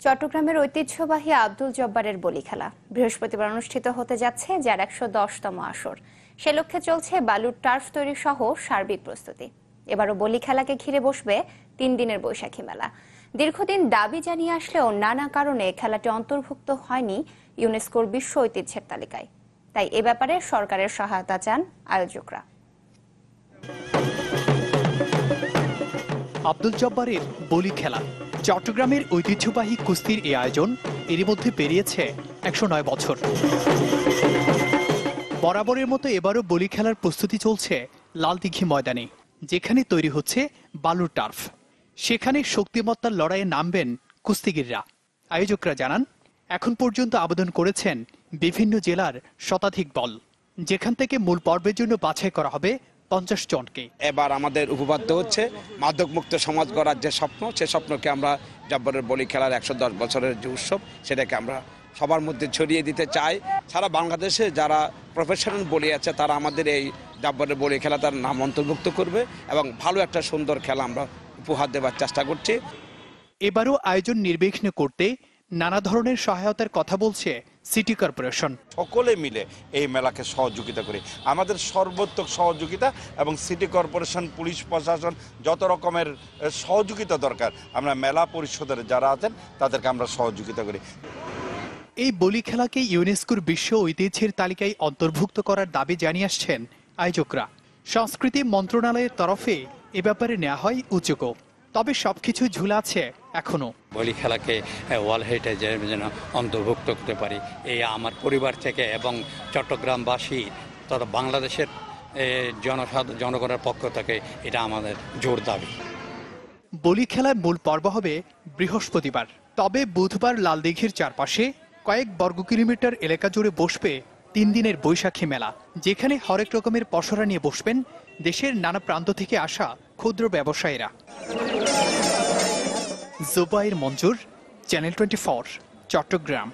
চট্টগ্রামের ঐতিহ্যবাহী আব্দুল জব্বারের বলি খেলা বৃহস্পতিবার অনুষ্ঠিত হতে যাচ্ছে, যার ১১০তম আসর। সে লক্ষ্যে চলছে বালুর টার্ফ তৈরি সহ সার্বিক প্রস্তুতি। এবারও বলি খেলাকে ঘিরে বসবে ৩ দিনের বৈশাখী মেলা। দীর্ঘদিন দাবি জানিয়ে আসলেও নানা কারণে খেলাটি অন্তর্ভুক্ত হয়নি ইউনেস্কোর বিশ্ব ঐতিহ্যের তালিকায়। তাই এ ব্যাপারে সরকারের সহায়তা চান আয়োজকরা। আব্দুল জব্বারের বলি খেলা, চট্টগ্রামের ঐতিহ্যবাহী কুস্তির এই আয়োজন এরই মধ্যে পেরিয়েছে ১০৯ বছর। বরাবরের মতো এবারও বলি খেলার প্রস্তুতি চলছে লালদিঘি ময়দানে, যেখানে তৈরি হচ্ছে বালুর টার্ফ। সেখানে শক্তিমত্তার লড়াইয়ে নামবেন কুস্তিগিররা। আয়োজকরা জানান, এখন পর্যন্ত আবেদন করেছেন বিভিন্ন জেলার শতাধিক দল, যেখান থেকে মূল পর্বের জন্য বাছাই করা হবে ৫০ জনকে। এবার আমাদের উপপাদ্য হচ্ছে মাদকমুক্ত সমাজ গড়ার যে স্বপ্ন, সে স্বপ্নকে আমরা জব্বারের বলি খেলার ১১০ বছরের যে উৎসব, সেটাকে আমরা সবার মধ্যে ছড়িয়ে দিতে চাই। সারা বাংলাদেশে যারা প্রফেশনাল বলি আছে, তারা আমাদের এই জব্বারের বলি খেলা তার নাম অন্তর্ভুক্ত করবে এবং ভালো একটা সুন্দর খেলা আমরা উপহার দেওয়ার চেষ্টা করছি। এবারও আয়োজন নির্বিঘ্ন করতে নানা ধরনের সহায়তার কথা বলছে সিটি কর্পোরেশন। সকলে মিলে এই মেলাকে সহযোগিতা করি, আমাদের সর্বোত্তক সহযোগিতা, এবং সিটি কর্পোরেশন, পুলিশ প্রশাসন যত রকমের সহযোগিতা দরকার, আমরা মেলা পরিষদের যারা আছেন তাদেরকে আমরা সহযোগিতা করি। এই বলি খেলাকে ইউনেস্কোর বিশ্ব ঐতিহ্যের তালিকায় অন্তর্ভুক্ত করার দাবি জানিয়ে আসছেন আয়োজকরা। সংস্কৃতি মন্ত্রণালয়ের তরফে এ ব্যাপারে নেওয়া হয় উদ্যোগও, তবে সবকিছু ঝুলে আছে এখনো। বলি খেলাকে ওয়ার্ল্ড হেরিটেজের যেন অন্তর্ভুক্ত করতে পারি, এই আমার পরিবার থেকে এবং চট্টগ্রামবাসী তথা বাংলাদেশের জনগণের পক্ষ থেকে এটা আমাদের জোর দাবি। বলি খেলার মূল পর্ব হবে বৃহস্পতিবার, তবে বুধবার লালদিঘির চারপাশে কয়েক বর্গ কিলোমিটার এলাকা জুড়ে বসবে ৩ দিনের বৈশাখী মেলা, যেখানে হরেক রকমের পসরা নিয়ে বসবেন দেশের নানা প্রান্ত থেকে আসা ক্ষুদ্র ব্যবসায়ীরা। জুবাইর মঞ্জুর, চ্যানেল 24, চট্টগ্রাম।